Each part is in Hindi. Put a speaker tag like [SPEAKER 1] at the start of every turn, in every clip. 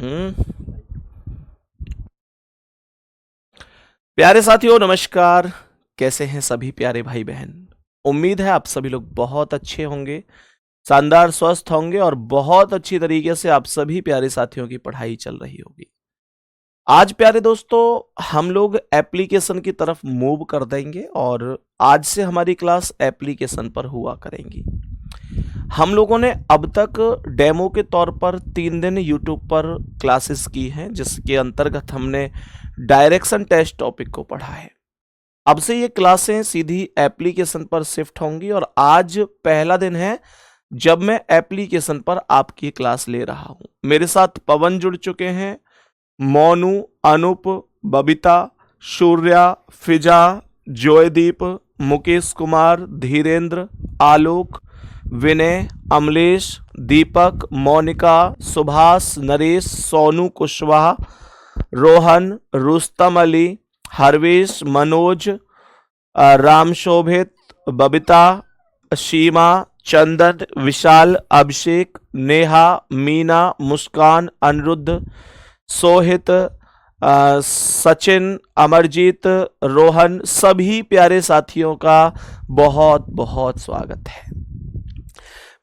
[SPEAKER 1] हम्म। प्यारे साथियों नमस्कार। कैसे हैं सभी प्यारे भाई बहन। उम्मीद है आप सभी लोग बहुत अच्छे होंगे, शानदार स्वस्थ होंगे और बहुत अच्छी तरीके से आप सभी प्यारे साथियों की पढ़ाई चल रही होगी। आज प्यारे दोस्तों हम लोग एप्लीकेशन की तरफ मूव कर देंगे और आज से हमारी क्लास एप्लीकेशन पर हुआ करेंगी। हम लोगों ने अब तक डेमो के तौर पर 3 दिन यूट्यूब पर क्लासेस की हैं, जिसके अंतर्गत हमने डायरेक्शन टेस्ट टॉपिक को पढ़ा है। अब से ये क्लासें सीधी एप्लीकेशन पर शिफ्ट होंगी और आज पहला दिन है जब मैं एप्लीकेशन पर आपकी क्लास ले रहा हूं। मेरे साथ पवन जुड़ चुके हैं, मोनू, अनूप, बबीता, सूर्या, फिजा, जॉयदीप, मुकेश कुमार, धीरेन्द्र, आलोक, विनय, अमलेश, दीपक, मोनिका, सुभाष, नरेश, सोनू कुशवाहा, रोहन, रुस्तम अली, हरवेश, मनोज, राम शोभित, बबीता, सीमा, चंदन, विशाल, अभिषेक, नेहा, मीना, मुस्कान, अनिरुद्ध, सोहित, सचिन, अमरजीत, रोहन, सभी प्यारे साथियों का बहुत बहुत स्वागत है।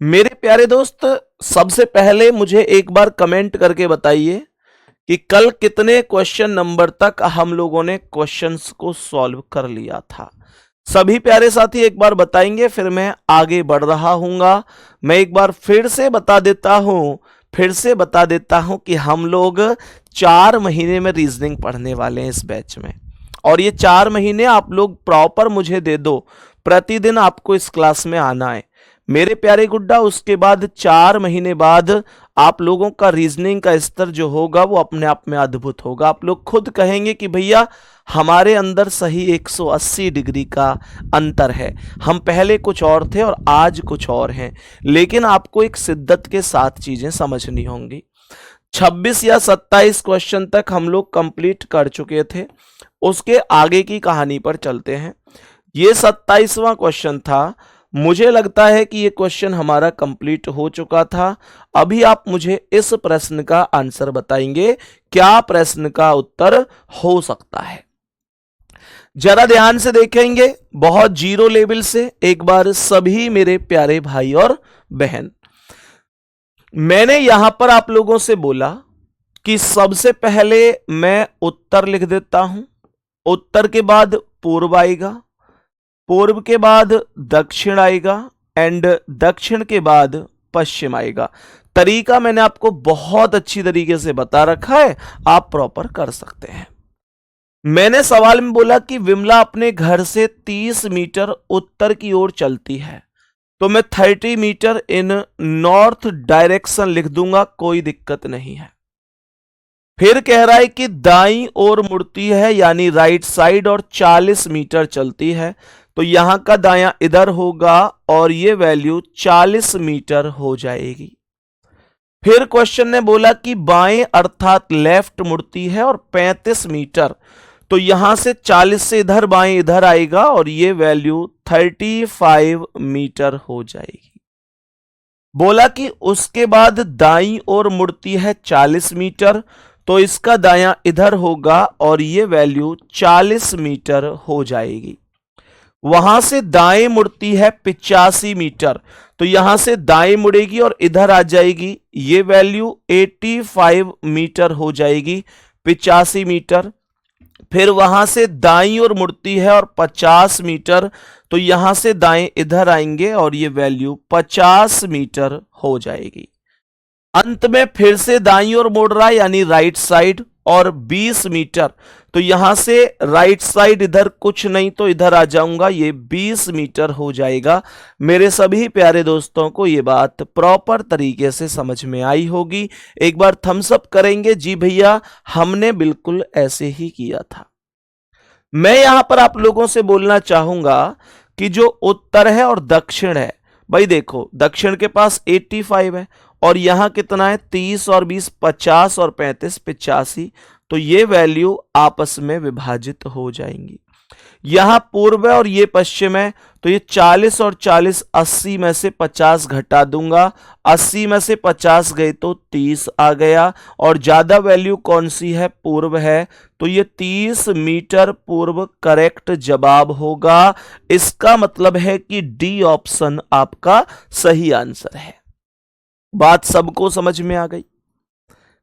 [SPEAKER 1] मेरे प्यारे दोस्त, सबसे पहले मुझे एक बार कमेंट करके बताइए कि कल कितने क्वेश्चन नंबर तक हम लोगों ने क्वेश्चंस को सॉल्व कर लिया था। सभी प्यारे साथी एक बार बताएंगे, फिर मैं आगे बढ़ रहा हूंगा। मैं एक बार फिर से बता देता हूं कि हम लोग 4 महीने में रीजनिंग पढ़ने वाले हैं इस बैच में, और ये 4 महीने आप लोग प्रॉपर मुझे दे दो, प्रतिदिन आपको इस क्लास में आना है मेरे प्यारे गुड्डा। उसके बाद 4 महीने बाद आप लोगों का रीजनिंग का स्तर जो होगा वो अपने आप में अद्भुत होगा। आप लोग खुद कहेंगे कि भैया हमारे अंदर सही 180 डिग्री का अंतर है, हम पहले कुछ और थे और आज कुछ और हैं। लेकिन आपको एक शिद्दत के साथ चीजें समझनी होंगी। 26 या 27 क्वेश्चन तक हम लोग कंप्लीट कर चुके थे। उसके आगे की कहानी पर चलते हैं। ये 27वां क्वेश्चन था। मुझे लगता है कि ये क्वेश्चन हमारा कंप्लीट हो चुका था। अभी आप मुझे इस प्रश्न का आंसर बताएंगे, क्या प्रश्न का उत्तर हो सकता है। जरा ध्यान से देखेंगे, बहुत जीरो लेवल से एक बार सभी मेरे प्यारे भाई और बहन। मैंने यहां पर आप लोगों से बोला कि सबसे पहले मैं उत्तर लिख देता हूं, उत्तर के बाद पूर्व आएगा, पूर्व के बाद दक्षिण आएगा एंड दक्षिण के बाद पश्चिम आएगा। तरीका मैंने आपको बहुत अच्छी तरीके से बता रखा है, आप प्रॉपर कर सकते हैं। मैंने सवाल में बोला कि विमला अपने घर से 30 मीटर उत्तर की ओर चलती है, तो मैं 30 मीटर इन नॉर्थ डायरेक्शन लिख दूंगा, कोई दिक्कत नहीं है। फिर कह रहा है कि दाईं ओर मुड़ती है यानी राइट साइड और 40 मीटर चलती है, तो यहां का दायां इधर होगा और ये वैल्यू 40 मीटर हो जाएगी। फिर क्वेश्चन ने बोला कि बाएं अर्थात लेफ्ट मुड़ती है और 35 मीटर, तो यहां से 40 से इधर बाएं इधर आएगा और ये वैल्यू 35 मीटर हो जाएगी। बोला कि उसके बाद दाईं ओर मुड़ती है 40 मीटर, तो इसका दायां इधर होगा और ये वैल्यू 40 मीटर हो जाएगी। वहां से दाएं मुड़ती है 85 मीटर, तो यहां से दाएं मुड़ेगी और इधर आ जाएगी, ये वैल्यू 85 मीटर हो जाएगी, 85 मीटर। फिर वहां से दाईं ओर मुड़ती है और 50 मीटर, तो यहां से दाएं इधर आएंगे और ये वैल्यू 50 मीटर हो जाएगी। अंत में फिर से दाईं ओर मुड़ रहा है यानी राइट साइड और 20 मीटर, तो यहां से राइट साइड इधर कुछ नहीं तो इधर आ जाऊंगा, ये 20 मीटर हो जाएगा। मेरे सभी प्यारे दोस्तों को ये बात प्रॉपर तरीके से समझ में आई होगी। एक बार थम्स अप करेंगे, जी भैया हमने बिल्कुल ऐसे ही किया था। मैं यहां पर आप लोगों से बोलना चाहूंगा कि जो उत्तर है और दक्षिण है, भाई देखो दक्षिण के पास 85 है और यहां कितना है 30 और 20 50 और 35 85, तो ये वैल्यू आपस में विभाजित हो जाएंगी। यहां पूर्व है और ये पश्चिम है, तो ये 40 और 40 80 में से 50 घटा दूंगा, 80 में से 50 गए तो 30 आ गया, और ज्यादा वैल्यू कौन सी है, पूर्व है, तो ये 30 मीटर पूर्व करेक्ट जवाब होगा। इसका मतलब है कि डी ऑप्शन आपका सही आंसर है। बात सबको समझ में आ गई?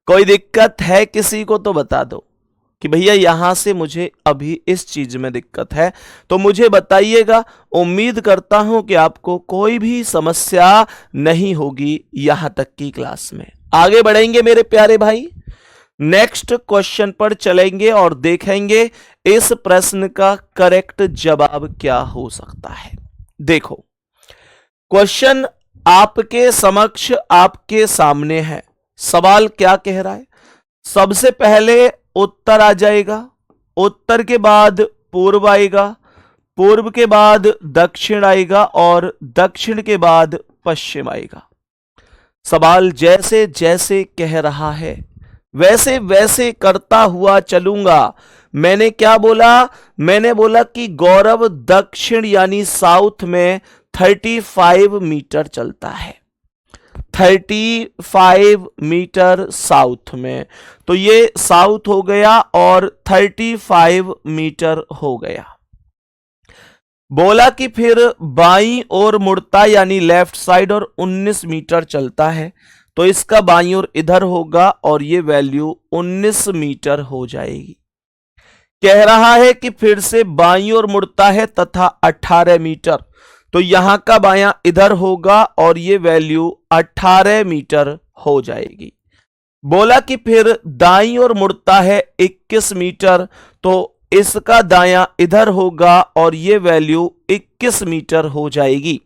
[SPEAKER 1] कोई दिक्कत है किसी को तो बता दो कि भैया यहां से मुझे अभी इस चीज में दिक्कत है, तो मुझे बताइएगा। उम्मीद करता हूं कि आपको कोई भी समस्या नहीं होगी यहां तक की क्लास में। आगे बढ़ेंगे मेरे प्यारे भाई, नेक्स्ट क्वेश्चन पर चलेंगे और देखेंगे इस प्रश्न का करेक्ट जवाब क्या हो सकता है। देखो, क्वेश्चन आपके समक्ष, आपके सामने है। सवाल क्या कह रहा है? सबसे पहले उत्तर आ जाएगा, उत्तर के बाद पूर्व आएगा, पूर्व के बाद दक्षिण आएगा और दक्षिण के बाद पश्चिम आएगा। सवाल जैसे जैसे कह रहा है वैसे वैसे करता हुआ चलूंगा। मैंने क्या बोला? मैंने बोला कि गौरव दक्षिण यानी साउथ में 35 मीटर चलता है, 35 मीटर साउथ में, तो ये साउथ हो गया और 35 मीटर हो गया। बोला कि फिर बाईं ओर मुड़ता यानी लेफ्ट साइड और 19 मीटर चलता है, तो इसका बाईं ओर इधर होगा और ये वैल्यू 19 मीटर हो जाएगी। कह रहा है कि फिर से बाईं ओर मुड़ता है तथा 18 मीटर, तो यहां का बायां इधर होगा और ये वैल्यू 18 मीटर हो जाएगी। बोला कि फिर दाईं ओर मुड़ता है 21 मीटर, तो इसका दायां इधर होगा और ये वैल्यू 21 मीटर हो जाएगी।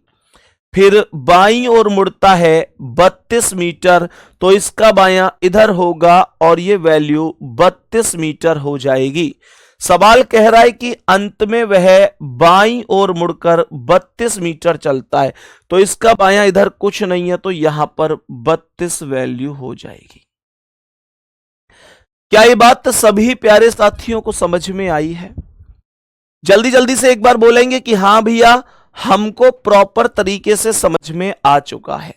[SPEAKER 1] फिर बाईं ओर मुड़ता है 32 मीटर, तो इसका बायां इधर होगा और ये वैल्यू 32 मीटर हो जाएगी। सवाल कह रहा है कि अंत में वह बाईं ओर मुड़कर 32 मीटर चलता है, तो इसका बायां इधर कुछ नहीं है, तो यहां पर 32 वैल्यू हो जाएगी। क्या ये बात सभी प्यारे साथियों को समझ में आई है? जल्दी जल्दी से एक बार बोलेंगे कि हां भैया हमको प्रॉपर तरीके से समझ में आ चुका है।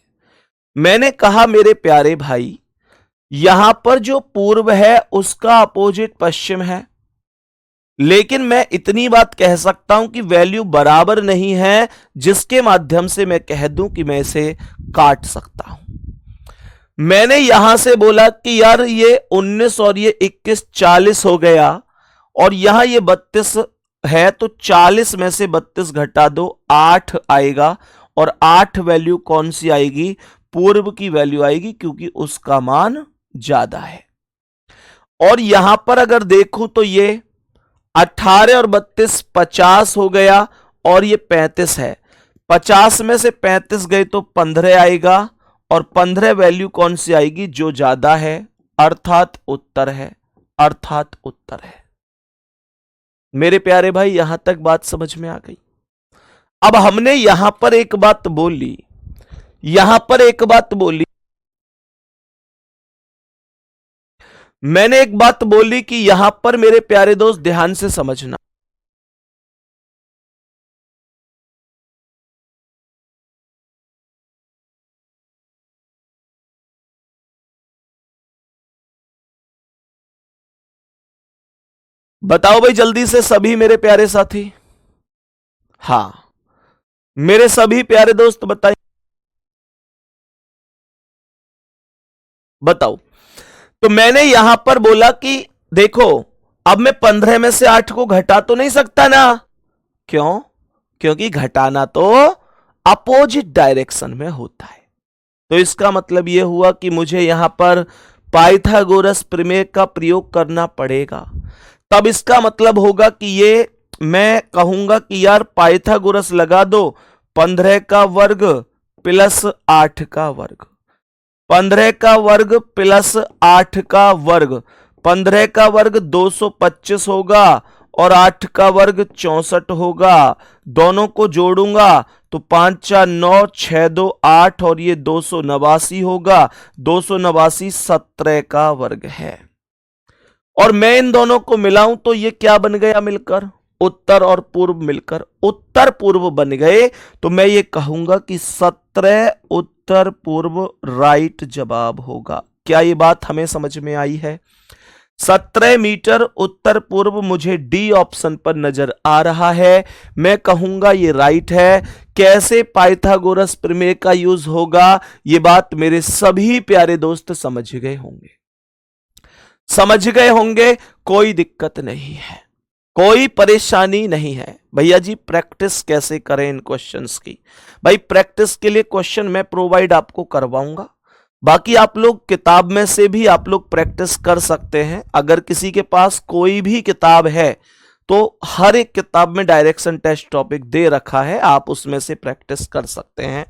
[SPEAKER 1] मैंने कहा मेरे प्यारे भाई, यहां पर जो पूर्व है उसका अपोजिट पश्चिम है, लेकिन मैं इतनी बात कह सकता हूं कि वैल्यू बराबर नहीं है, जिसके माध्यम से मैं कह दूं कि मैं इसे काट सकता हूं। मैंने यहां से बोला कि यार ये 19 और ये 21 40 हो गया, और यहां ये 32 है, तो 40 में से 32 घटा दो, 8 आएगा, और 8 वैल्यू कौन सी आएगी? पूर्व की वैल्यू आएगी, क्योंकि उसका मान ज्यादा है। और यहां पर अगर देखूं तो ये 18 और 32 50 हो गया, और ये 35 है, 50 में से 35 गए तो 15 आएगा, और 15 वैल्यू कौन सी आएगी? जो ज्यादा है, अर्थात उत्तर है, अर्थात उत्तर है। मेरे प्यारे भाई यहां तक बात समझ में आ गई? अब हमने यहां पर एक बात बोली, यहां पर एक बात बोली, मैंने एक बात बोली कि यहां पर मेरे प्यारे दोस्त ध्यान से समझना। बताओ भाई जल्दी से सभी मेरे प्यारे साथी, हां मेरे सभी प्यारे दोस्त बताइए, बताओ। तो मैंने यहां पर बोला कि देखो, अब मैं 15 में से 8 को घटा तो नहीं सकता ना? क्यों? क्योंकि घटाना तो अपोजिट डायरेक्शन में होता है। तो इसका मतलब यह हुआ कि मुझे यहां पर पाइथागोरस प्रमेय का प्रयोग करना पड़ेगा। तब इसका मतलब होगा कि ये मैं कहूंगा कि यार पाइथागोरस लगा दो, 15 का वर्ग प्लस 8 का वर्ग, 15 का वर्ग प्लस 8 का वर्ग, 15 का वर्ग 225 होगा और 8 का वर्ग 64 होगा। दोनों को जोड़ूंगा तो 5 4 9 6 2 8 और ये 289 होगा। 289 17 का वर्ग है, और मैं इन दोनों को मिलाऊं तो ये क्या बन गया मिलकर? उत्तर और पूर्व मिलकर उत्तर पूर्व बन गए, तो मैं ये कहूंगा कि 17 उत्तर पूर्व राइट जवाब होगा। क्या ये बात हमें समझ में आई है? 17 मीटर उत्तर पूर्व मुझे डी ऑप्शन पर नजर आ रहा है, मैं कहूंगा ये राइट है। कैसे पाइथागोरस प्रमेय का यूज होगा, ये बात मेरे सभी प्यारे दोस्त समझ गए होंगे, समझ गए होंगे। कोई दिक्कत नहीं है, कोई परेशानी नहीं है। भैया जी प्रैक्टिस कैसे करें इन क्वेश्चंस की? भाई प्रैक्टिस के लिए क्वेश्चन मैं प्रोवाइड आपको करवाऊंगा, बाकी आप लोग किताब में से भी आप लोग प्रैक्टिस कर सकते हैं। अगर किसी के पास कोई भी किताब है तो हर एक किताब में डायरेक्शन टेस्ट टॉपिक दे रखा है, आप उसमें से प्रैक्टिस कर सकते हैं।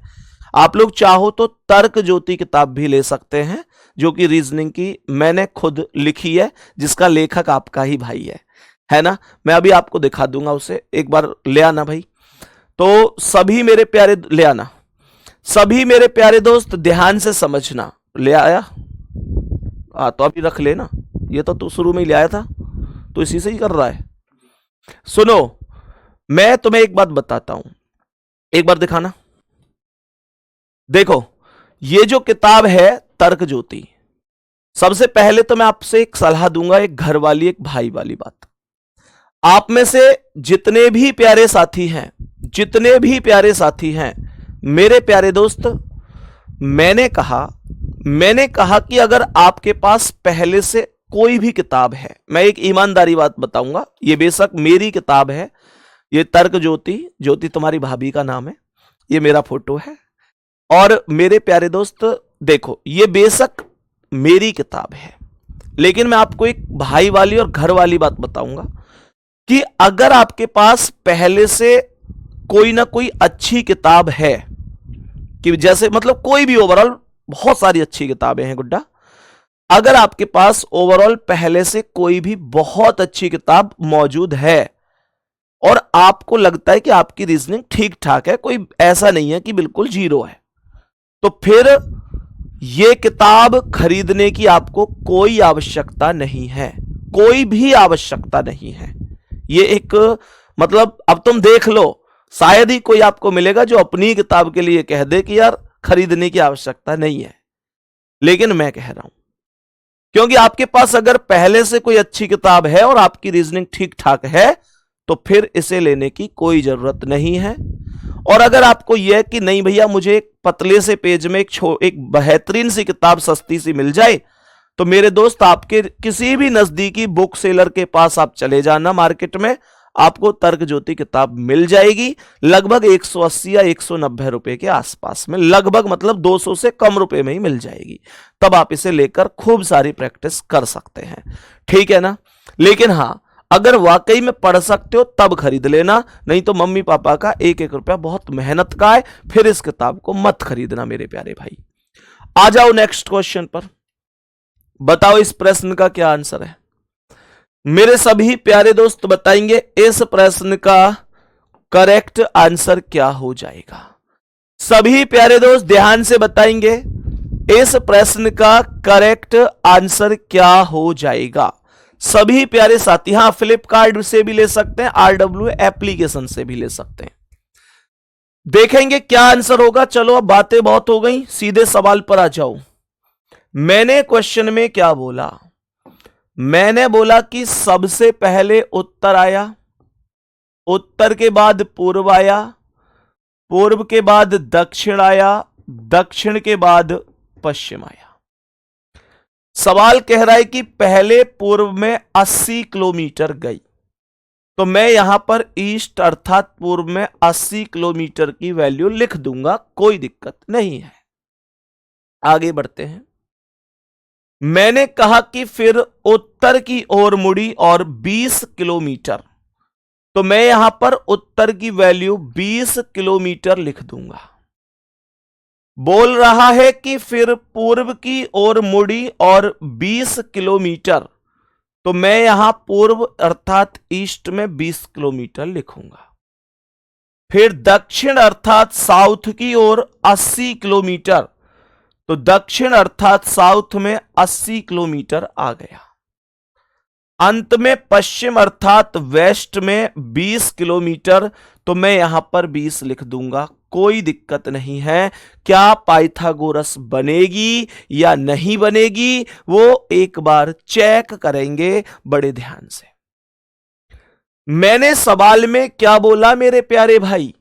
[SPEAKER 1] आप लोग चाहो तो तर्क ज्योति किताब भी ले सकते हैं, जो कि रीजनिंग की मैंने खुद लिखी है, जिसका लेखक आपका ही भाई है ना। मैं अभी आपको दिखा दूंगा उसे, एक बार ले आना भाई। तो सभी मेरे प्यारे ले आना, सभी मेरे प्यारे दोस्त ध्यान से समझना। ले आया? तो अभी रख लेना, ये तो तू शुरू में ही ले आया था, तो इसी से ही कर रहा है। सुनो, मैं तुम्हें एक बात बताता हूं, एक बार दिखाना। देखो ये जो किताब है तर्क ज्योति, सबसे पहले तो मैं आपसे एक सलाह दूंगा, एक घर वाली एक भाई वाली बात। आप में से जितने भी प्यारे साथी हैं, जितने भी प्यारे साथी हैं मेरे प्यारे दोस्त, मैंने कहा कि अगर आपके पास पहले से कोई भी किताब है, मैं एक ईमानदारी बात बताऊंगा, ये बेशक मेरी किताब है, ये तर्क ज्योति, ज्योति तुम्हारी भाभी का नाम है, ये मेरा फोटो है। और मेरे प्यारे दोस्त देखो, ये बेशक मेरी किताब है, लेकिन मैं आपको एक भाई वाली और घर वाली बात बताऊंगा कि अगर आपके पास पहले से कोई ना कोई अच्छी किताब है, कि जैसे मतलब कोई भी ओवरऑल बहुत सारी अच्छी किताबें हैं गुड्डा, अगर आपके पास ओवरऑल पहले से कोई भी बहुत अच्छी किताब मौजूद है और आपको लगता है कि आपकी रीजनिंग ठीक ठाक है, कोई ऐसा नहीं है कि बिल्कुल जीरो है, तो फिर यह किताब खरीदने की आपको कोई आवश्यकता नहीं है, कोई भी आवश्यकता नहीं है। ये एक मतलब अब तुम देख लो, शायद ही कोई आपको मिलेगा जो अपनी किताब के लिए कह दे कि यार खरीदने की आवश्यकता नहीं है, लेकिन मैं कह रहा हूं क्योंकि आपके पास अगर पहले से कोई अच्छी किताब है और आपकी रीजनिंग ठीक ठाक है, तो फिर इसे लेने की कोई जरूरत नहीं है। और अगर आपको यह कि नहीं भैया मुझे एक पतले से पेज में एक बेहतरीन सी किताब सस्ती सी मिल जाए, तो मेरे दोस्त आपके किसी भी नजदीकी बुक सेलर के पास आप चले जाना मार्केट में, आपको तर्क ज्योति किताब मिल जाएगी लगभग 180 या 190 रुपए के आसपास में, लगभग मतलब 200 से कम रुपए में ही मिल जाएगी। तब आप इसे लेकर खूब सारी प्रैक्टिस कर सकते हैं, ठीक है ना। लेकिन हां, अगर वाकई में पढ़ सकते हो तब खरीद लेना, नहीं तो मम्मी पापा का एक एक रुपया बहुत मेहनत का है, फिर इस किताब को मत खरीदना मेरे प्यारे भाई। आ जाओ नेक्स्ट क्वेश्चन पर, बताओ इस प्रश्न का क्या आंसर है। मेरे सभी प्यारे दोस्त बताएंगे इस प्रश्न का करेक्ट आंसर क्या हो जाएगा। सभी प्यारे दोस्त ध्यान से बताएंगे इस प्रश्न का करेक्ट आंसर क्या हो जाएगा। सभी प्यारे साथी, हां फ्लिपकार्ट से भी ले सकते हैं, RW एप्लीकेशन से भी ले सकते हैं। देखेंगे क्या आंसर होगा। चलो अब बातें बहुत हो गई, सीधे सवाल पर आ जाओ। मैंने क्वेश्चन में क्या बोला? मैंने बोला कि सबसे पहले उत्तर आया, उत्तर के बाद पूर्व आया, पूर्व के बाद दक्षिण आया, दक्षिण के बाद पश्चिम आया। सवाल कह रहा है कि पहले पूर्व में 80 किलोमीटर गई, तो मैं यहां पर ईस्ट अर्थात पूर्व में 80 किलोमीटर की वैल्यू लिख दूंगा, कोई दिक्कत नहीं है। आगे बढ़ते हैं। मैंने कहा कि फिर उत्तर की ओर मुड़ी और 20 किलोमीटर, तो मैं यहां पर उत्तर की वैल्यू 20 किलोमीटर लिख दूंगा। बोल रहा है कि फिर पूर्व की ओर मुड़ी और 20 किलोमीटर, तो मैं यहां पूर्व अर्थात ईस्ट में 20 किलोमीटर लिखूंगा। फिर दक्षिण अर्थात साउथ की ओर 80 किलोमीटर, तो दक्षिण अर्थात साउथ में 80 किलोमीटर आ गया। अंत में पश्चिम अर्थात वेस्ट में 20 किलोमीटर, तो मैं यहां पर 20 लिख दूंगा, कोई दिक्कत नहीं है। क्या पाइथागोरस बनेगी या नहीं बनेगी वो एक बार चेक करेंगे बड़े ध्यान से। मैंने सवाल में क्या बोला मेरे प्यारे भाई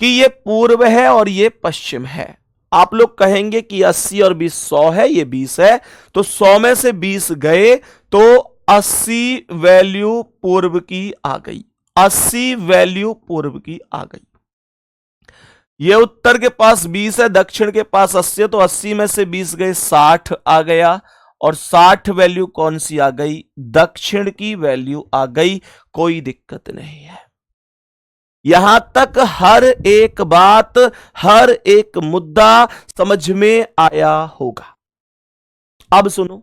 [SPEAKER 1] कि ये पूर्व है और ये पश्चिम है। आप लोग कहेंगे कि 80 और 20 100 है, ये 20 है, तो 100 में से 20 गए तो 80 वैल्यू पूर्व की आ गई, 80 वैल्यू पूर्व की आ गई। ये उत्तर के पास 20 है, दक्षिण के पास 80 है, तो 80 में से 20 गए 60 आ गया, और 60 वैल्यू कौन सी आ गई, दक्षिण की वैल्यू आ गई, कोई दिक्कत नहीं है। यहां तक हर एक बात, हर एक मुद्दा समझ में आया होगा। अब सुनो,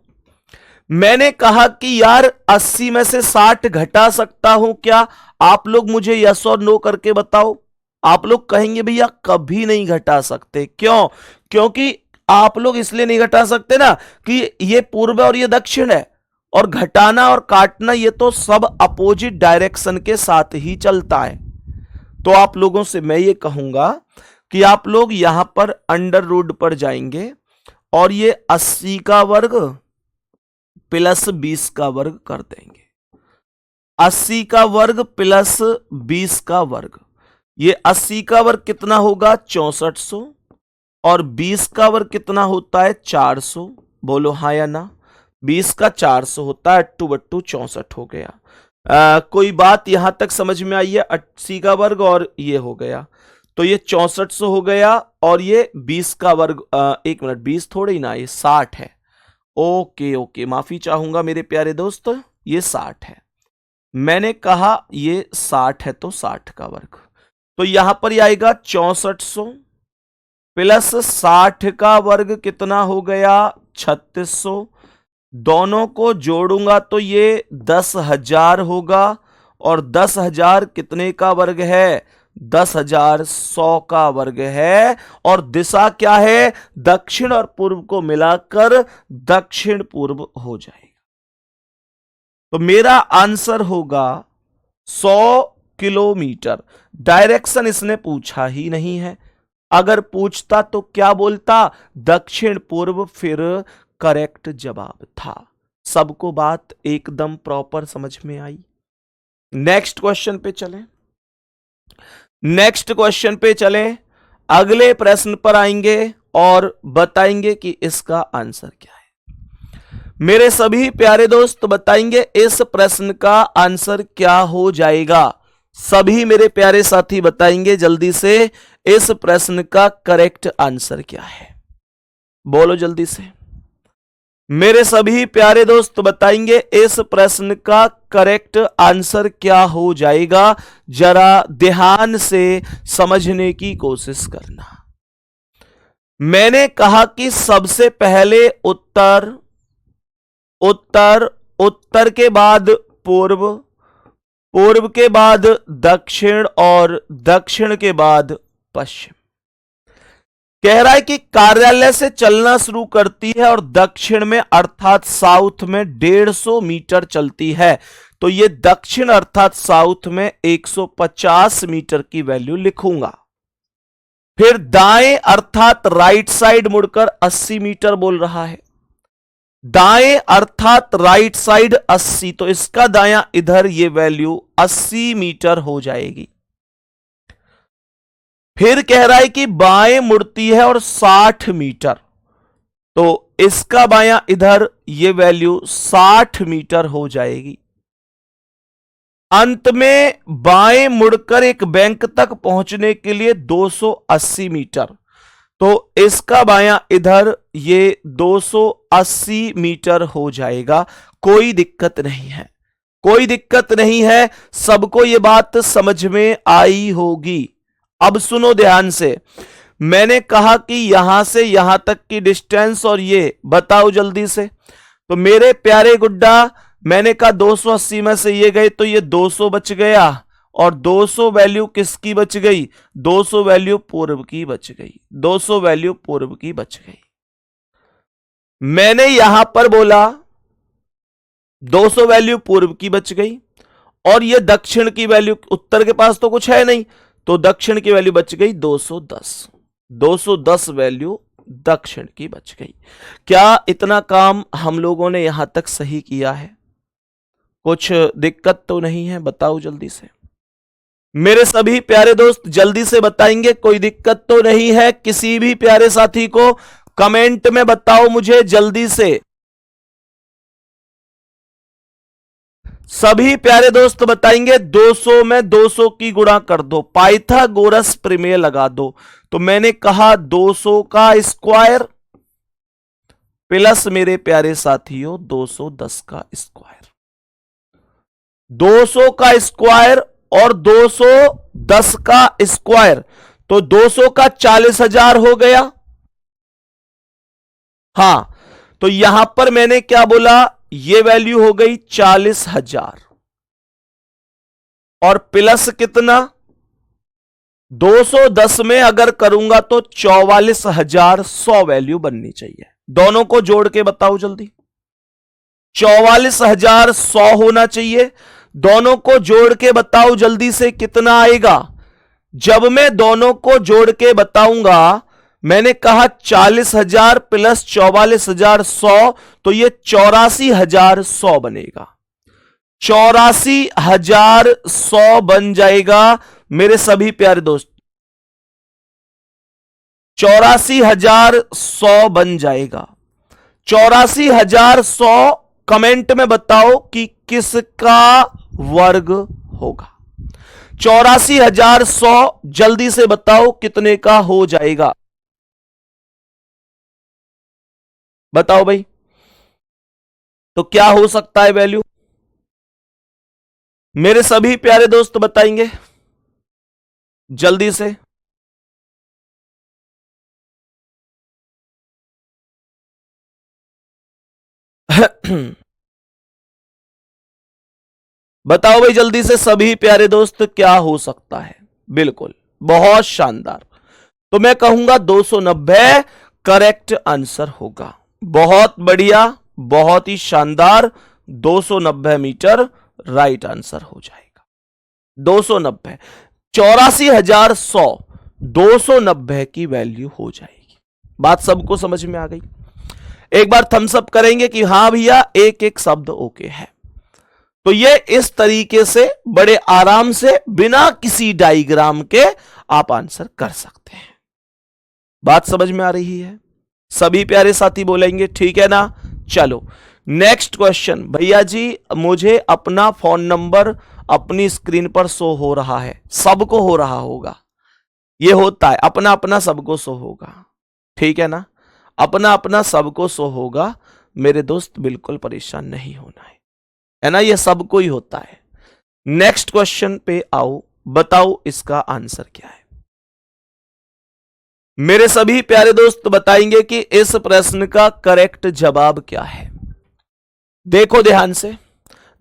[SPEAKER 1] मैंने कहा कि यार 80 में से 60 घटा सकता हूं क्या? आप लोग मुझे यस और नो करके बताओ। आप लोग कहेंगे भैया कभी नहीं घटा सकते, क्यों? क्योंकि आप लोग इसलिए नहीं घटा सकते ना कि ये पूर्व और ये दक्षिण है, और घटाना और काटना ये तो सब अपोजिट डायरेक्शन के साथ ही चलता है। तो आप लोगों से मैं ये कहूंगा कि आप लोग यहां पर अंडर रूट पर जाएंगे और ये 80 का वर्ग प्लस 20 का वर्ग कर देंगे। 80 का वर्ग प्लस 20 का वर्ग, ये 80 का वर्ग कितना होगा 6400, और 20 का वर्ग कितना होता है 400। बोलो हाँ या ना? 20 का 400 होता है, 8 बट्टू 64 हो गया। कोई बात यहां तक समझ में आई है? 80 का वर्ग और ये हो गया, तो ये 6400 हो गया, और ये 20 का वर्ग, एक मिनट, 20 थोड़े ही ना, ये 60 है। ओके ओके, माफी चाहूंगा मेरे प्यारे दोस्त, ये 60 है। मैंने कहा ये 60 है, तो 60 का वर्ग, तो यहां पर ये आएगा 6400 प्लस 60 का वर्ग कितना हो गया 3600। दोनों को जोड़ूंगा तो ये 10,000 होगा, और 10,000 कितने का वर्ग है? 10,000 100 का वर्ग है, और दिशा क्या है? दक्षिण और पूर्व को मिलाकर दक्षिण पूर्व हो जाएगा। तो मेरा आंसर होगा 100 किलोमीटर। डायरेक्शन इसने पूछा ही नहीं है, अगर पूछता तो क्या बोलता? दक्षिण पूर्व, फिर करेक्ट जवाब था। सबको बात एकदम प्रॉपर समझ में आई? नेक्स्ट क्वेश्चन पे चलें, नेक्स्ट क्वेश्चन पे चलें, अगले प्रश्न पर आएंगे और बताएंगे कि इसका आंसर क्या है। मेरे सभी प्यारे दोस्त बताएंगे इस प्रश्न का आंसर क्या हो जाएगा। सभी मेरे प्यारे साथी बताएंगे जल्दी से इस प्रश्न का करेक्ट आंसर क्या है। बोलो जल्दी से। मेरे सभी प्यारे दोस्त बताएंगे इस प्रश्न का करेक्ट आंसर क्या हो जाएगा। जरा ध्यान से समझने की कोशिश करना। मैंने कहा कि सबसे पहले उत्तर, उत्तर, उत्तर के बाद पूर्व, पूर्व के बाद दक्षिण, और दक्षिण के बाद पश्चिम। कह रहा है कि कार्यालय से चलना शुरू करती है और दक्षिण में अर्थात साउथ में 150 मीटर चलती है, तो ये दक्षिण अर्थात साउथ में 150 मीटर की वैल्यू लिखूंगा। फिर दाएं अर्थात राइट साइड मुड़कर 80 मीटर बोल रहा है। दाएं अर्थात राइट साइड 80, तो इसका दायां इधर ये वैल्यू 80 मीटर हो जाएगी। फिर कह रहा है कि बाएं मुड़ती है और 60 मीटर, तो इसका बायां इधर ये वैल्यू 60 मीटर हो जाएगी। अंत में बाएं मुड़कर एक बैंक तक पहुंचने के लिए 280 मीटर, तो इसका बायां इधर ये 280 मीटर हो जाएगा। कोई दिक्कत नहीं है, कोई दिक्कत नहीं है, सबको ये बात समझ में आई होगी। अब सुनो ध्यान से, मैंने कहा कि यहां से यहां तक की डिस्टेंस, और ये बताओ जल्दी से। तो मेरे प्यारे गुड्डा, मैंने कहा 280 में से ये गए तो ये 200 बच गया, और 200 वैल्यू किसकी बच गई? 200 वैल्यू पूर्व की बच गई, 200 वैल्यू पूर्व की बच गई। मैंने यहां पर बोला 200 वैल्यू पूर्व की बच गई, और ये दक्षिण की वैल्यू, उत्तर के पास तो कुछ है नहीं, तो दक्षिण की वैल्यू बच गई 210। 210 वैल्यू दक्षिण की बच गई। क्या इतना काम हम लोगों ने यहां तक सही किया है? कुछ दिक्कत तो नहीं है? बताओ जल्दी से मेरे सभी प्यारे दोस्त, जल्दी से बताएंगे। कोई दिक्कत तो नहीं है? किसी भी प्यारे साथी को कमेंट में बताओ मुझे जल्दी से। सभी प्यारे दोस्त बताएंगे। 200 में 200 की गुणा कर दो, पाइथागोरस प्रमेय लगा दो। तो मैंने कहा 200 का स्क्वायर प्लस मेरे प्यारे साथियों 210 का स्क्वायर। 200 का स्क्वायर और 210 का स्क्वायर, तो 200 का 40,000 हो गया। हां, तो यहां पर मैंने क्या बोला, ये वैल्यू हो गई 40,000 और प्लस कितना, 210 में अगर करूंगा तो 44,100 वैल्यू बननी चाहिए। दोनों को जोड़ के बताओ जल्दी। 44,100 होना चाहिए। दोनों को जोड़ के बताओ जल्दी से कितना आएगा। जब मैं दोनों को जोड़ के बताऊंगा, मैंने कहा 40,000 प्लस 44,100, तो ये 84,100 बनेगा। 84,100 बन जाएगा मेरे सभी प्यारे दोस्त। 84,100 बन जाएगा। 84,100 कमेंट में बताओ कि किसका वर्ग होगा। 84,100 जल्दी से बताओ कितने का हो जाएगा। बताओ भाई, तो क्या हो सकता है वैल्यू? मेरे सभी प्यारे दोस्त बताएंगे जल्दी से। बताओ भाई जल्दी से सभी प्यारे दोस्त, क्या हो सकता है? बिल्कुल, बहुत शानदार। तो मैं कहूंगा 290 करेक्ट आंसर होगा। बहुत बढ़िया, बहुत ही शानदार। 290 मीटर राइट आंसर हो जाएगा। 290, 84,100 290 की वैल्यू हो जाएगी। बात सबको समझ में आ गई? एक बार थम्स अप करेंगे कि हां भैया एक एक शब्द ओके है। तो ये इस तरीके से बड़े आराम से बिना किसी डायग्राम के आप आंसर कर सकते हैं। बात समझ में आ रही है? सभी प्यारे साथी बोलेंगे ठीक है ना? चलो नेक्स्ट क्वेश्चन। भैया जी मुझे अपना फोन नंबर अपनी स्क्रीन पर शो हो रहा है। सबको हो रहा होगा, ये होता है, अपना अपना सबको शो होगा। ठीक है ना? अपना अपना सबको शो होगा मेरे दोस्त, बिल्कुल परेशान नहीं होना है ना? ये सबको ही होता है। नेक्स्ट क्वेश्चन पे आओ, बताओ इसका आंसर क्या है। मेरे सभी प्यारे दोस्त बताएंगे कि इस प्रश्न का करेक्ट जवाब क्या है। देखो ध्यान से,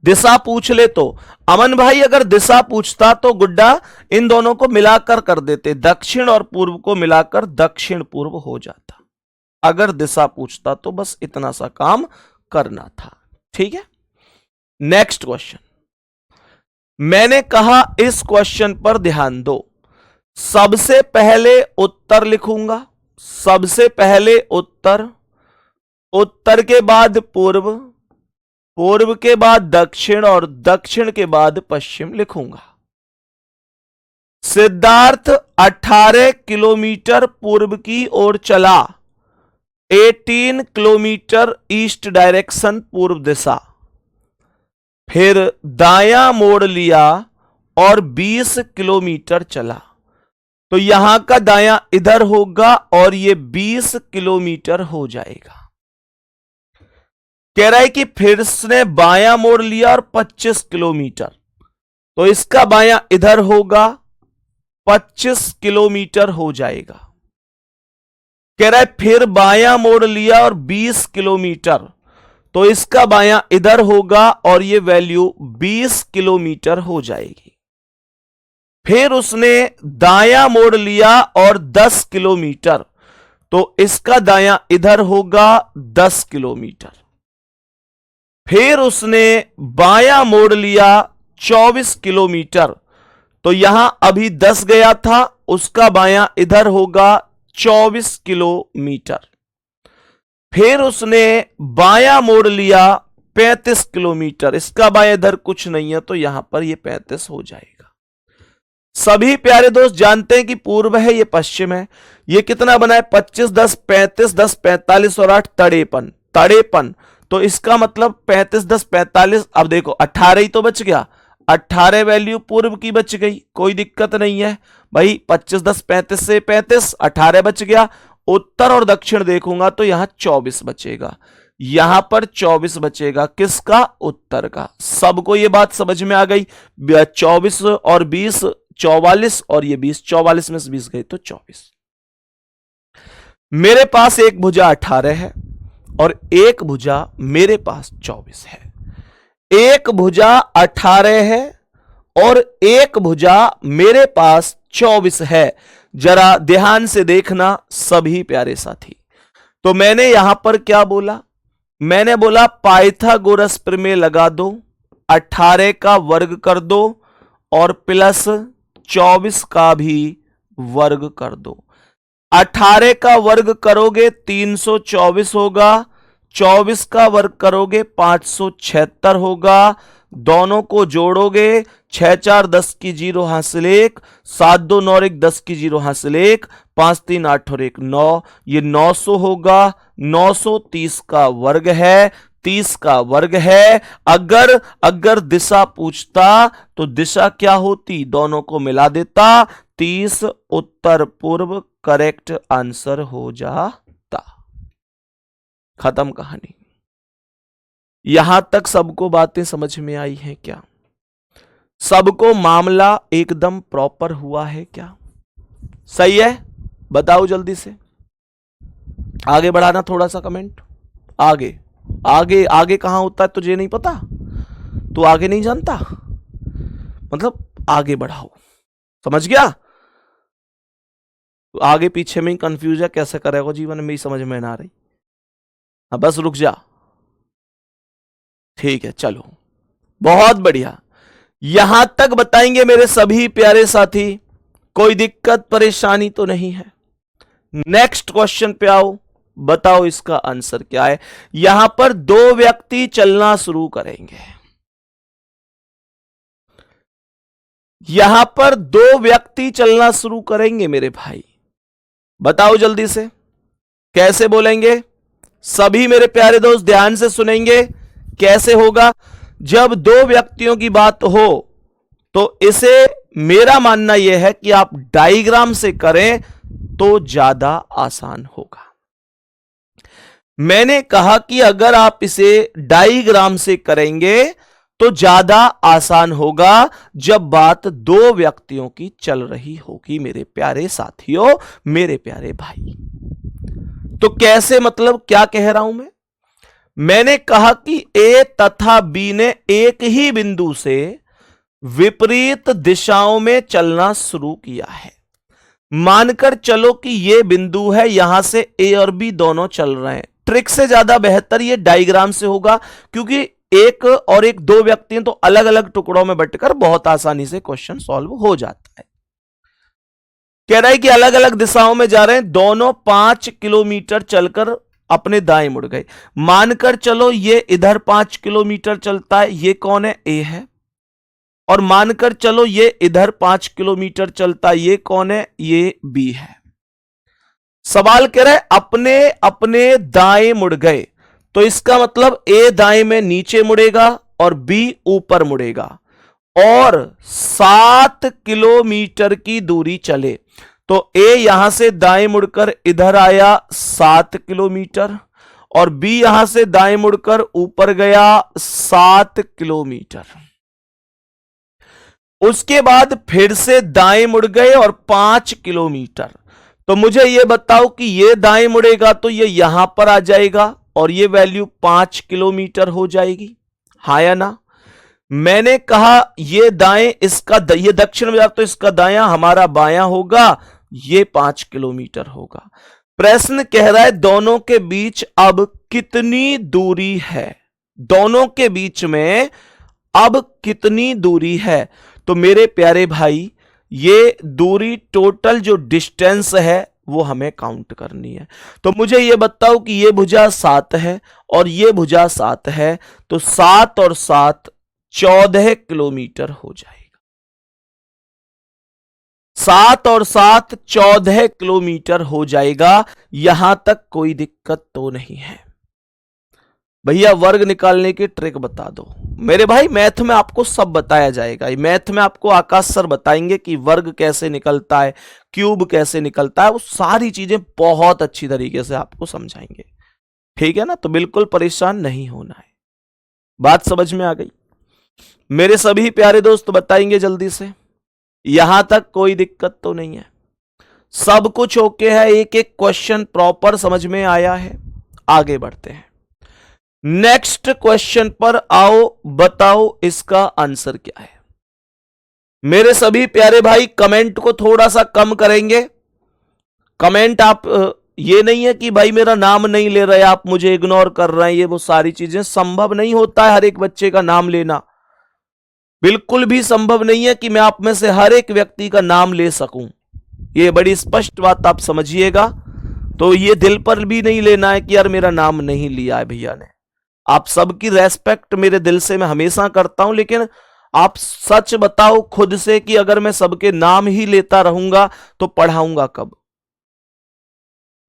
[SPEAKER 1] दिशा पूछ ले तो अमन भाई अगर दिशा पूछता तो गुड्डा इन दोनों को मिलाकर कर देते, दक्षिण और पूर्व को मिलाकर दक्षिण पूर्व हो जाता। अगर दिशा पूछता तो बस इतना सा काम करना था। ठीक है, नेक्स्ट क्वेश्चन। मैंने कहा इस क्वेश्चन पर ध्यान दो। सबसे पहले उत्तर लिखूंगा, सबसे पहले उत्तर, उत्तर के बाद पूर्व, पूर्व के बाद दक्षिण और दक्षिण के बाद पश्चिम लिखूंगा। सिद्धार्थ 18 किलोमीटर पूर्व की ओर चला, 18 किलोमीटर ईस्ट डायरेक्शन पूर्व दिशा, फिर दायां मोड़ लिया और 20 किलोमीटर चला। तो यहां का दायां इधर होगा और ये 20 किलोमीटर हो जाएगा। कह रहा है कि फिर से बायां मोड़ लिया और 25 किलोमीटर, तो इसका बायां इधर होगा, 25 किलोमीटर हो जाएगा। कह रहा है फिर बायां मोड़ लिया और 20 किलोमीटर, तो इसका बायां इधर होगा और ये वैल्यू 20 किलोमीटर हो जाएगी। फिर उसने दायां मोड़ लिया और 10 किलोमीटर, तो इसका दायां इधर होगा 10 किलोमीटर। फिर उसने बायां मोड़ लिया 24 किलोमीटर, तो यहां अभी 10 गया था, उसका बायां इधर होगा 24 किलोमीटर। फिर उसने बायां मोड़ लिया 35 किलोमीटर, इसका बायां इधर कुछ नहीं है, तो यहां पर ये 35 हो जाएगा। सभी प्यारे दोस्त जानते हैं कि पूर्व है, ये पश्चिम है। ये कितना बना है? 25, 10, 35, 10, 45 और 8 53, 53। तो इसका मतलब 35, 10, 45। अब देखो 18 ही तो बच गया, 18 वैल्यू पूर्व की बच गई, कोई दिक्कत नहीं है भाई। 25, 10, 35 से 35, 18 बच गया। उत्तर और दक्षिण देखूंगा तो यहां 24 बचेगा, यहां पर 24 बचेगा। किसका? उत्तर का। सबको यह बात समझ में आ गई? 24 और 20 44, और ये 20, 44 में से 20 गए तो 24। मेरे पास एक भुजा 18 है और एक भुजा मेरे पास 24 है। एक भुजा 18 है और एक भुजा मेरे पास 24 है। जरा ध्यान से देखना सभी प्यारे साथी। तो मैंने यहां पर क्या बोला? मैंने बोला पाइथागोरस प्रमेय लगा दो, 18 का वर्ग कर दो और प्लस 24 का भी वर्ग कर दो। 18 का वर्ग करोगे 324 होगा, 24 का वर्ग करोगे 576 होगा। दोनों को जोड़ोगे 6 4 10 की 0 हासिल 1, 7 2 9 1 10 की 0 हासिल 1, 5 3 8 और 1 9, ये 900 होगा। 930 का वर्ग है, 30 का वर्ग है। अगर दिशा पूछता तो दिशा क्या होती? दोनों को मिला देता, 30 उत्तर पूर्व करेक्ट आंसर हो जाता। खत्म कहानी। यहां तक सबको बातें समझ में आई हैं क्या? सबको मामला एकदम प्रॉपर हुआ है क्या? सही है? बताओ जल्दी से, आगे बढ़ाना थोड़ा सा कमेंट। आगे आगे आगे कहां होता है तुझे नहीं पता? तू आगे नहीं जानता? मतलब आगे बढ़ाओ, समझ गया? तो आगे पीछे में ही कंफ्यूज है, कैसे करेगा जीवन में ही समझ में ना आ रही। हाँ बस रुक जा। ठीक है चलो, बहुत बढ़िया। यहां तक बताएंगे मेरे सभी प्यारे साथी, कोई दिक्कत परेशानी तो नहीं है। नेक्स्ट क्वेश्चन पे आओ, बताओ इसका आंसर क्या है। यहां पर दो व्यक्ति चलना शुरू करेंगे। यहां पर दो व्यक्ति चलना शुरू करेंगे मेरे भाई, बताओ जल्दी से कैसे बोलेंगे। सभी मेरे प्यारे दोस्त ध्यान से सुनेंगे। कैसे होगा? जब दो व्यक्तियों की बात हो तो इसे मेरा मानना यह है कि आप डायग्राम से करें तो ज्यादा आसान होगा। मैंने कहा कि अगर आप इसे डायग्राम से करेंगे तो ज्यादा आसान होगा जब बात दो व्यक्तियों की चल रही होगी मेरे प्यारे साथियों, मेरे प्यारे भाई। तो कैसे, मतलब क्या कह रहा हूं मैंने कहा कि ए तथा बी ने एक ही बिंदु से विपरीत दिशाओं में चलना शुरू किया है। मानकर चलो कि यह बिंदु है, यहां से ए और बी दोनों चल रहे हैं। ट्रिक से ज्यादा बेहतर यह डायग्राम से होगा, क्योंकि एक और एक दो व्यक्ति हैं तो अलग अलग टुकड़ों में बंटकर बहुत आसानी से क्वेश्चन सॉल्व हो जाता है। कह रहा है कि अलग अलग दिशाओं में जा रहे हैं, दोनों 5 किलोमीटर चलकर अपने दाएं मुड़ गए। मानकर चलो ये इधर 5 किलोमीटर चलता है, ये कौन है? ए है। और मानकर चलो ये इधर 5 किलोमीटर चलता है, ये कौन है? ये बी है। सवाल कह रहा है अपने अपने दाएं मुड़ गए, तो इसका मतलब ए दाएं में नीचे मुड़ेगा और बी ऊपर मुड़ेगा और 7 किलोमीटर की दूरी चले। तो ए यहां से दाएं मुड़कर इधर आया 7 किलोमीटर और बी यहां से दाएं मुड़कर ऊपर गया 7 किलोमीटर। उसके बाद फिर से दाएं मुड़ गए और 5 किलोमीटर। तो मुझे यह बताओ कि यह दाएं मुड़ेगा तो यह यहां पर आ जाएगा और यह वैल्यू 5 किलोमीटर हो जाएगी, हाँ या ना? मैंने कहा यह दाएं, इसका ये दक्षिण में तो इसका दायां हमारा बायां होगा, ये 5 किलोमीटर होगा। प्रश्न कह रहा है दोनों के बीच अब कितनी दूरी है? दोनों के बीच में अब कितनी दूरी है? तो मेरे प्यारे भाई, ये दूरी टोटल जो डिस्टेंस है वो हमें काउंट करनी है। तो मुझे ये बताओ कि ये भुजा 7 है और ये भुजा 7 है, तो 7 और 7 14 किलोमीटर हो जाएगा। 7 और 7 14 किलोमीटर हो जाएगा। यहां तक कोई दिक्कत तो नहीं है। भैया वर्ग निकालने की ट्रिक बता दो। मेरे भाई मैथ में आपको सब बताया जाएगा। मैथ में आपको आकाश सर बताएंगे कि वर्ग कैसे निकलता है, क्यूब कैसे निकलता है, वो सारी चीजें बहुत अच्छी तरीके से आपको समझाएंगे। ठीक है ना? तो बिल्कुल परेशान नहीं होना है। बात समझ में आ गई? मेरे सभी प्यारे दोस्त बताएंगे जल्दी से। यहां तक कोई दिक्कत तो नहीं है, सब कुछ ओके है, एक एक क्वेश्चन प्रॉपर समझ में आया है। आगे बढ़ते हैं नेक्स्ट क्वेश्चन पर। आओ बताओ इसका आंसर क्या है। मेरे सभी प्यारे भाई कमेंट को थोड़ा सा कम करेंगे। कमेंट आप ये नहीं है कि भाई मेरा नाम नहीं ले रहे, आप मुझे इग्नोर कर रहे हैं, ये वो सारी चीजें संभव नहीं होता है हर एक बच्चे का नाम लेना। बिल्कुल भी संभव नहीं है कि मैं आप में से हर एक व्यक्ति का नाम ले सकूं। ये बड़ी स्पष्ट बात आप समझिएगा। तो ये दिल पर भी नहीं लेना है कि यार मेरा नाम नहीं लिया है भैया ने। आप सबकी रेस्पेक्ट मेरे दिल से मैं हमेशा करता हूं, लेकिन आप सच बताओ खुद से कि अगर मैं सबके नाम ही लेता रहूंगा तो पढ़ाऊंगा कब?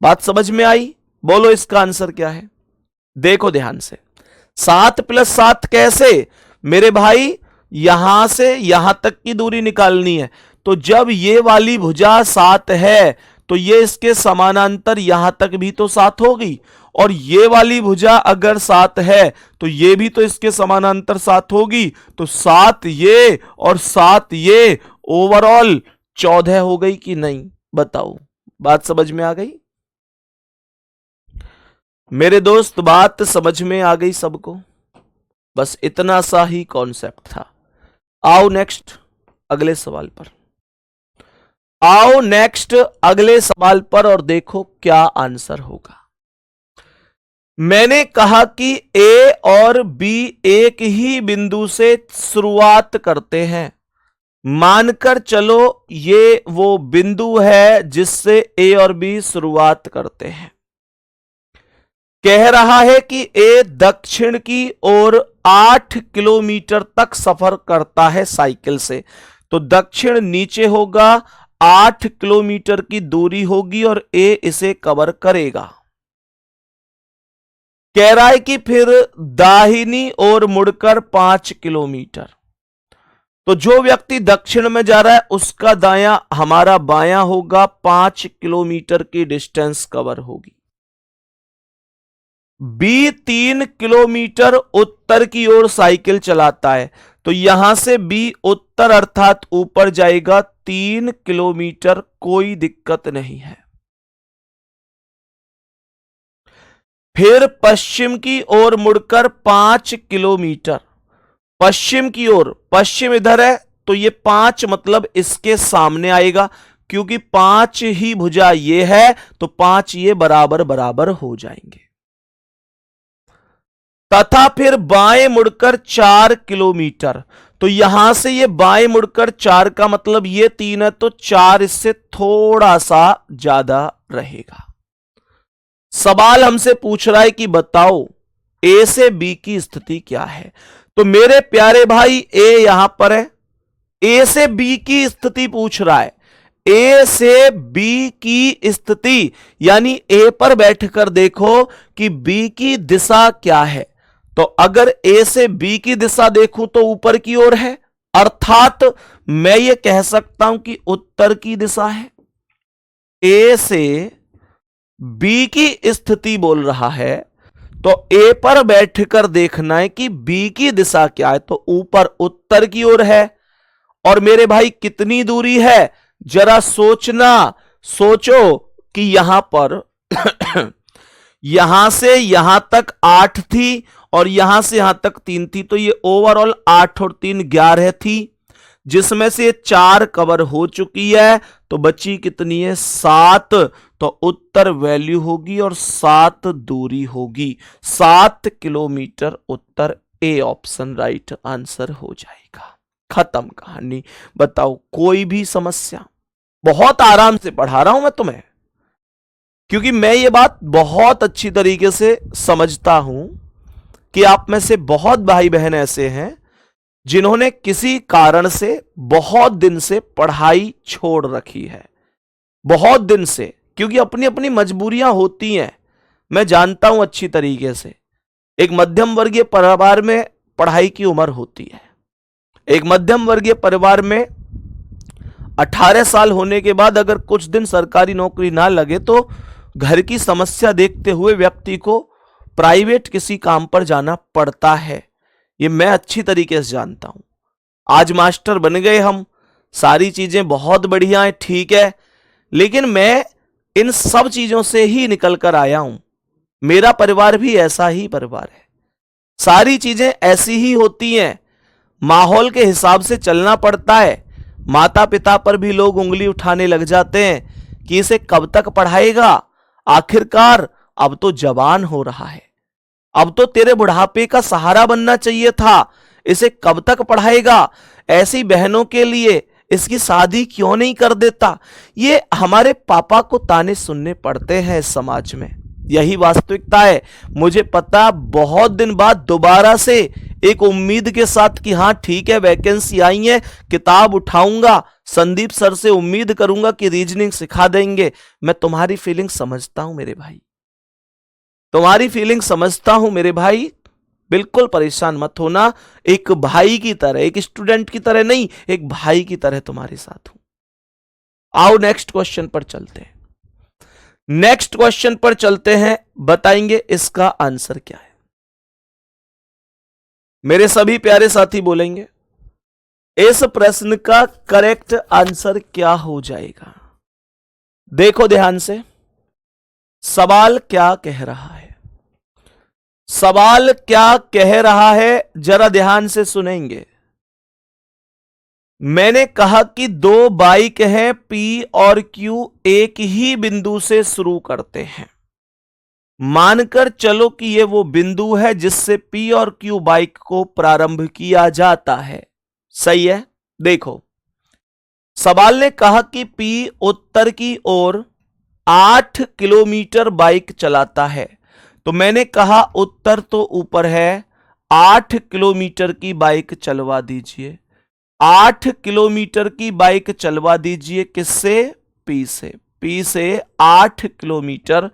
[SPEAKER 1] बात समझ में आई? बोलो इसका आंसर क्या है। देखो ध्यान से, 7 + 7 कैसे? मेरे भाई यहां से यहां तक की दूरी निकालनी है। तो जब ये वाली भुजा 7 है तो ये इसके समानांतर यहां तक भी तो 7 होगी, और ये वाली भुजा अगर 7 है तो ये भी तो इसके समानांतर 7 होगी। तो 7 ये और 7 ये, ओवरऑल 14 हो गई कि नहीं? बताओ, बात समझ में आ गई? मेरे दोस्त बात समझ में आ गई सबको? बस इतना सा ही कॉन्सेप्ट था। आओ नेक्स्ट अगले सवाल पर। आओ नेक्स्ट अगले सवाल पर और देखो क्या आंसर होगा। मैंने कहा कि ए और बी एक ही बिंदु से शुरुआत करते हैं। मानकर चलो ये वो बिंदु है जिससे ए और बी शुरुआत करते हैं। कह रहा है कि ए दक्षिण की ओर 8 किलोमीटर तक सफर करता है साइकिल से। तो दक्षिण नीचे होगा, 8 किलोमीटर की दूरी होगी और ए इसे कवर करेगा। कह रहा है कि फिर दाहिनी ओर मुड़कर 5 किलोमीटर। तो जो व्यक्ति दक्षिण में जा रहा है उसका दायां हमारा बायां होगा, 5 किलोमीटर की डिस्टेंस कवर होगी। बी 3 किलोमीटर उत्तर की ओर साइकिल चलाता है। तो यहां से बी उत्तर अर्थात ऊपर जाएगा 3 किलोमीटर, कोई दिक्कत नहीं है। फिर पश्चिम की ओर मुड़कर 5 किलोमीटर, पश्चिम की ओर, पश्चिम इधर है तो ये 5 मतलब इसके सामने आएगा, क्योंकि 5 ही भुजा ये है तो 5 ये बराबर बराबर हो जाएंगे। तथा फिर बाएं मुड़कर 4 किलोमीटर। तो यहां से ये बाएं मुड़कर 4 का मतलब ये 3 है तो 4 इससे थोड़ा सा ज्यादा रहेगा। सवाल हमसे पूछ रहा है कि बताओ ए से बी की स्थिति क्या है। तो मेरे प्यारे भाई ए यहां पर है, ए से बी की स्थिति पूछ रहा है। ए से बी की स्थिति यानी ए पर बैठकर देखो कि बी की दिशा क्या है। तो अगर ए से बी की दिशा देखूं तो ऊपर की ओर है, अर्थात मैं ये कह सकता हूं कि उत्तर की दिशा है। ए से बी की स्थिति बोल रहा है तो ए पर बैठकर देखना है कि बी की दिशा क्या है। तो ऊपर उत्तर की ओर है। और मेरे भाई कितनी दूरी है जरा सोचना, सोचो कि यहां पर यहां से यहां तक 8 थी और यहां से यहां तक 3 थी। तो ये ओवरऑल 8 और 3 11 थी, जिसमें से 4 कवर हो चुकी है। तो बची कितनी है? 7। तो उत्तर वैल्यू होगी और 7 दूरी होगी। 7 kilometre Uttar A option right answer हो जाएगा। खत्म कहानी। बताओ कोई भी समस्या? बहुत आराम से पढ़ा रहा हूं मैं तुम्हें, क्योंकि मैं ये बात बहुत अच्छी तरीके से समझता हूं कि आप में से बहुत भाई बहन ऐसे हैं जिन्होंने किसी कारण से बहुत दिन से पढ़ाई छोड़ रखी है, बहुत दिन से, क्योंकि अपनी अपनी मजबूरियां होती हैं। मैं जानता हूं अच्छी तरीके से। एक मध्यम वर्गीय परिवार में पढ़ाई की उम्र होती है। एक मध्यम वर्गीय परिवार में 18 साल होने के बाद अगर कुछ दिन सरकारी नौकरी ना लगे तो घर की समस्या देखते हुए व्यक्ति को प्राइवेट किसी काम पर जाना पड़ता है। ये मैं अच्छी तरीके से जानता हूं। आज मास्टर बन गए हम, सारी चीजें बहुत बढ़िया हैं, ठीक है, लेकिन मैं इन सब चीजों से ही निकल कर आया हूं। मेरा परिवार भी ऐसा ही परिवार है। सारी चीजें ऐसी ही होती हैं, माहौल के हिसाब से चलना पड़ता है। माता पिता पर भी लोग उंगली उठाने लग जाते हैं कि इसे कब तक पढ़ाएगा, आखिरकार अब तो जवान हो रहा है, अब तो तेरे बुढ़ापे का सहारा बनना चाहिए था, इसे कब तक पढ़ाएगा, ऐसी बहनों के लिए इसकी शादी क्यों नहीं कर देता। ये हमारे पापा को ताने सुनने पड़ते हैं इस समाज में। यही वास्तविकता है। मुझे पता बहुत दिन बाद दोबारा से एक उम्मीद के साथ कि हाँ ठीक है वैकेंसी आई है, किताब उठाऊंगा, संदीप सर से उम्मीद करूंगा कि रीजनिंग सिखा देंगे। मैं तुम्हारी फीलिंग समझता हूं मेरे भाई, तुम्हारी फीलिंग समझता हूं मेरे भाई, बिल्कुल परेशान मत होना। एक भाई की तरह, एक स्टूडेंट की तरह नहीं, एक भाई की तरह तुम्हारे साथ हूं। आओ नेक्स्ट क्वेश्चन पर चलते हैं। नेक्स्ट क्वेश्चन पर चलते हैं, बताएंगे इसका आंसर क्या है। मेरे सभी प्यारे साथी बोलेंगे इस प्रश्न का करेक्ट आंसर क्या हो जाएगा। देखो ध्यान से, सवाल क्या कह रहा है, सवाल क्या कह रहा है, जरा ध्यान से सुनेंगे। मैंने कहा कि दो बाइक हैं, P और Q एक ही बिंदु से शुरू करते हैं। मानकर चलो कि ये वो बिंदु है जिससे P और Q बाइक को प्रारंभ किया जाता है। सही है। देखो सवाल ने कहा कि P उत्तर की ओर 8 किलोमीटर बाइक चलाता है, तो मैंने कहा उत्तर तो ऊपर है, 8 किलोमीटर की बाइक चलवा दीजिए। 8 किलोमीटर की बाइक चलवा दीजिए, किससे? P से। P से 8 किलोमीटर,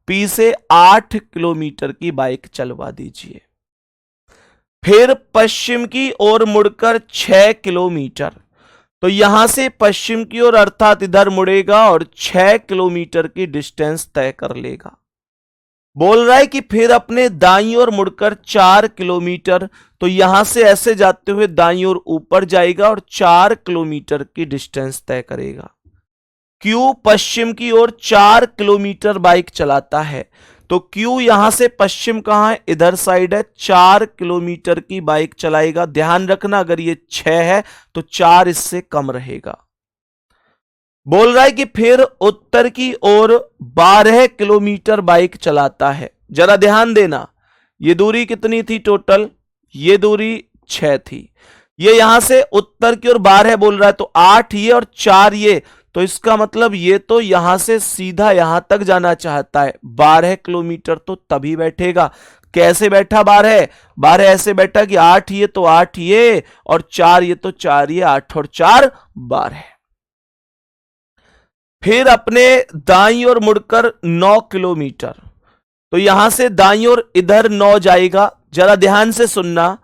[SPEAKER 1] P से 8 किलोमीटर की बाइक चलवा दीजिए। फिर पश्चिम की ओर मुड़कर 6 किलोमीटर, तो यहां से पश्चिम की ओर अर्थात इधर मुड़ेगा और 6 किलोमीटर की डिस्टेंस तय कर लेगा। बोल रहा है कि फिर अपने दाईं ओर मुड़कर 4 किलोमीटर, तो यहां से ऐसे जाते हुए दाईं ओर ऊपर जाएगा और 4 किलोमीटर की डिस्टेंस तय करेगा। Q पश्चिम की ओर 4 किलोमीटर बाइक चलाता है, तो Q यहां से पश्चिम कहां है? इधर साइड है, 4 किलोमीटर की बाइक चलाएगा। ध्यान रखना अगर ये 6 है तो 4 इससे कम रहेगा। बोल रहा है कि फिर उत्तर की ओर 12 किलोमीटर बाइक चलाता है। जरा ध्यान देना, ये दूरी कितनी थी टोटल? ये दूरी 6 थी। ये यहां से उत्तर की ओर 12 बोल रहा है, तो 8 ये और 4 ये, तो इसका मतलब ये तो यहां से सीधा यहां तक जाना चाहता है। 12 किलोमीटर तो तभी बैठेगा। कैसे बैठा 12? 12 ऐसे बैठा कि 8 ये तो 8 ये और 4 ये तो 4 ये, 8 और 4 12। फिर अपने दाईं ओर मुड़कर 9 किलोमीटर, तो यहां से दाईं ओर इधर 9 जाएगा। जरा ध्यान से सुनना,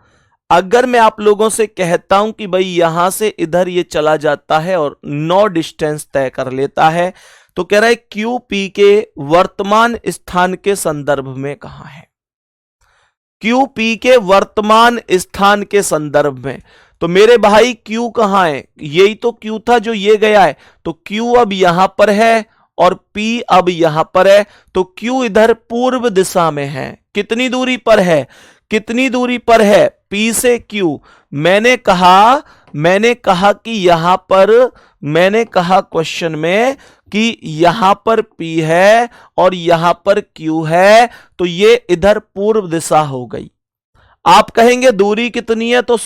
[SPEAKER 1] अगर मैं आप लोगों से कहता हूं कि भाई यहां से इधर ये चला जाता है और 9 डिस्टेंस तय कर लेता है, तो कह रहा है QP के वर्तमान स्थान के संदर्भ में कहां है? QP के वर्तमान स्थान के संदर्भ में, तो मेरे भाई Q कहां है? यही तो Q था जो ये गया है, तो Q अब यहां पर है और P अब यहां पर है, तो Q इधर पूर्व दिशा में है। कितनी दूरी पर है? कितनी दूरी पर है? P से Q। मैंने कहा कि यहां पर, मैंने कहा क्वेश्चन में कि यहां पर P है और यहां पर Q है, तो ये इधर पूर्व दिशा हो गई। आप कहेंगे दूरी कितनी है, तो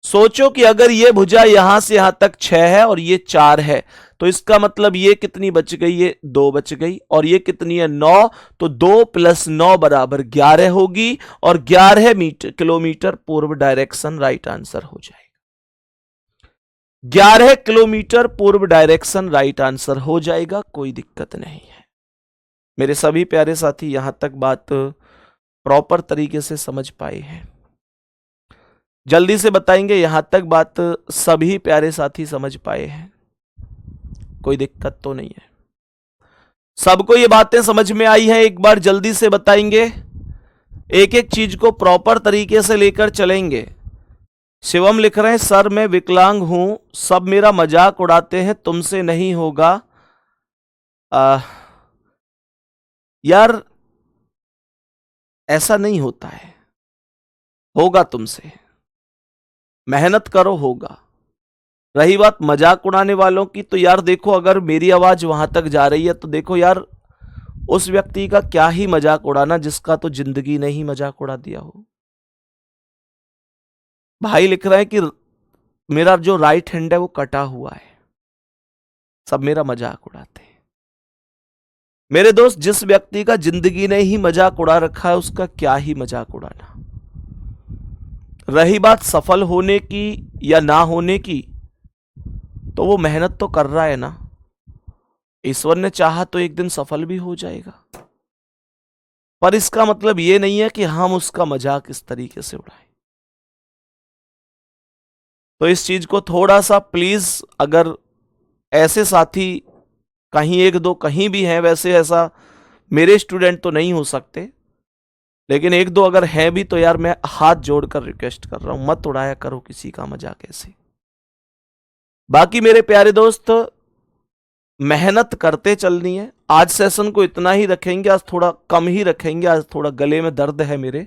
[SPEAKER 1] सोचो कि अगर ये भुजा यहां से यहां तक 6 है और ये 4 है, तो इसका मतलब ये कितनी बच गई, ये 2 बच गई, और ये कितनी है 9, तो 2 + 9 = 11 होगी, और 11 किलोमीटर पूर्व डायरेक्शन राइट आंसर हो जाएगा। 11 किलोमीटर पूर्व डायरेक्शन राइट आंसर हो जाएगा, कोई दिक्कत नहीं है। मेरे सभी प्यारे साथी यहां तक बात प्रॉपर तरीके से समझ पाए हैं? जल्दी से बताएंगे, यहां तक बात सभी प्यारे साथी समझ पाए हैं? कोई दिक्कत तो नहीं है? सबको ये बातें समझ में आई हैं? एक बार जल्दी से बताएंगे, एक एक चीज को प्रॉपर तरीके से लेकर चलेंगे। शिवम लिख रहे हैं सर मैं विकलांग हूं, सब मेरा मजाक उड़ाते हैं, तुमसे नहीं होगा। यार ऐसा नहीं होता है, होगा तुमसे, मेहनत करो होगा। रही बात मजाक उड़ाने वालों की, तो यार देखो अगर मेरी आवाज वहां तक जा रही है तो देखो यार उस व्यक्ति का क्या ही मजाक उड़ाना जिसका तो जिंदगी ने ही मजाक उड़ा दिया हो। भाई लिख रहे हैं कि मेरा जो राइट हैंड है वो कटा हुआ है, सब मेरा मजाक उड़ाते हैं। मेरे दोस्त जिस व्यक्ति का जिंदगी ने ही मजाक उड़ा रखा है उसका क्या ही मजाक उड़ाना। रही बात सफल होने की या ना होने की, तो वो मेहनत तो कर रहा है ना, ईश्वर ने चाहा तो एक दिन सफल भी हो जाएगा। पर इसका मतलब ये नहीं है कि हम उसका मजाक इस तरीके से उड़ाएं। तो इस चीज को थोड़ा सा प्लीज, अगर ऐसे साथी कहीं एक दो कहीं भी हैं, वैसे ऐसा मेरे स्टूडेंट तो नहीं हो सकते, लेकिन एक दो अगर हैं भी, तो यार मैं हाथ जोड़कर रिक्वेस्ट कर रहा हूं, मत उड़ाया करो किसी का मजाक ऐसे। बाकी मेरे प्यारे दोस्त मेहनत करते चलनी है। आज सेशन को इतना ही रखेंगे, आज थोड़ा कम ही रखेंगे, आज थोड़ा गले में दर्द है मेरे।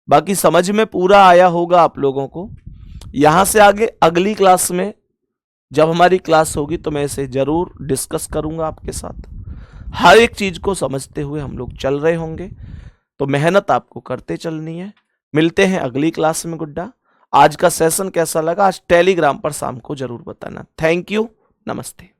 [SPEAKER 1] बाकी समझ में पूरा आया होगा आप लोगों को। यहां से आगे अगली क्लास में जब हमारी क्लास होगी तो मैं इसे जरूर डिस्कस करूंगा आपके साथ। हर एक चीज को समझते हुए हम लोग चल रहे होंगे, तो मेहनत आपको करते चलनी है। मिलते हैं अगली क्लास में गुड्डा। आज का सेशन कैसा लगा आज टेलीग्राम पर शाम को जरूर बताना। थैंक यू, नमस्ते।